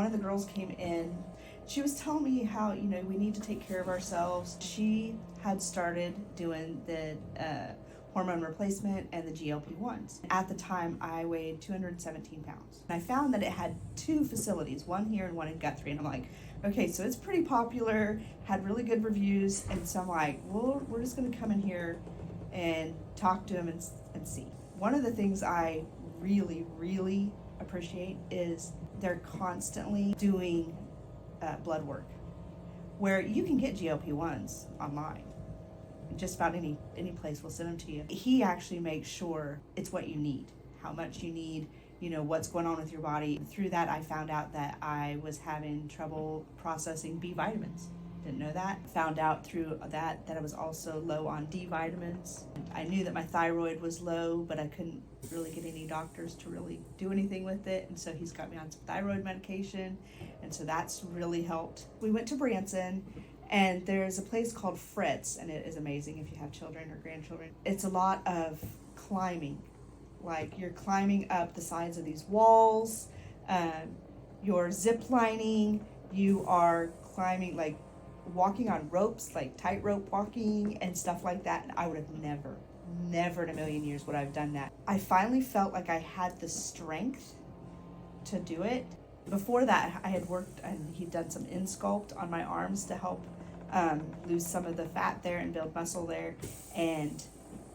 one of the girls came in. She was telling me how, we need to take care of ourselves. She had started doing the hormone replacement and the GLP-1s. At the time, I weighed 217 pounds. And I found that it had 2 facilities, one here and one in Guthrie. And I'm like, okay, so it's pretty popular, had really good reviews. And so I'm like, well, we're just going to come in here and talk to them and see. One of the things I really, really appreciate is they're constantly doing blood work, where you can get GLP-1s online. Just about any place will send them to you. He actually makes sure it's what you need, how much you need, what's going on with your body. Through that, I found out that I was having trouble processing B vitamins. Didn't know that. Found out through that I was also low on D vitamins. I knew that my thyroid was low, but I couldn't really get any doctors to really do anything with it. And so he's got me on some thyroid medication. And so that's really helped. We went to Branson, and there's a place called Fritz, and it is amazing if you have children or grandchildren. It's a lot of climbing. Like you're climbing up the sides of these walls, you're zip lining, you are climbing, like walking on ropes, like tightrope walking and stuff like that. And I would have never in a million years would I have done that. I finally felt like I had the strength to do it. Before that, I had worked and he'd done some in-sculpt on my arms to help lose some of the fat there and build muscle there. And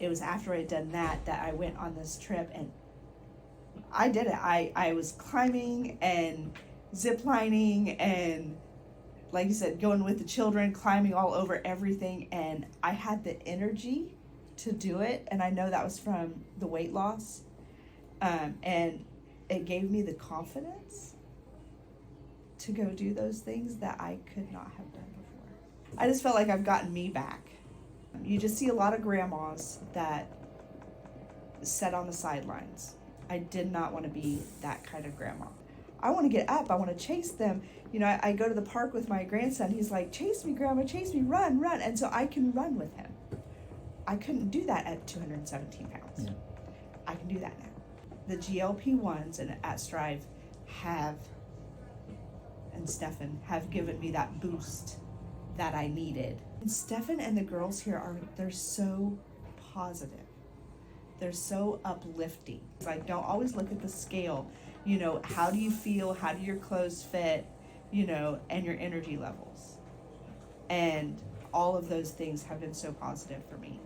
it was after I had done that I went on this trip, and I did it. I was climbing and zip-lining and, like you said, going with the children, climbing all over everything, and I had the energy to do it, and I know that was from the weight loss, and it gave me the confidence to go do those things that I could not have done before. I just felt like I've gotten me back. You just see a lot of grandmas that sit on the sidelines. I did not want to be that kind of grandma. I want to get up. I want to chase them. I go to the park with my grandson. He's like, chase me, Grandma, chase me, run. And so I can run with him. I couldn't do that at 217 pounds. Yeah. I can do that now. The GLP-1s and at Strive and Stefan have given me that boost that I needed. And Stefan and the girls here they're so positive. They're so uplifting. It's like, don't always look at the scale. How do you feel? How do your clothes fit? And your energy levels. And all of those things have been so positive for me.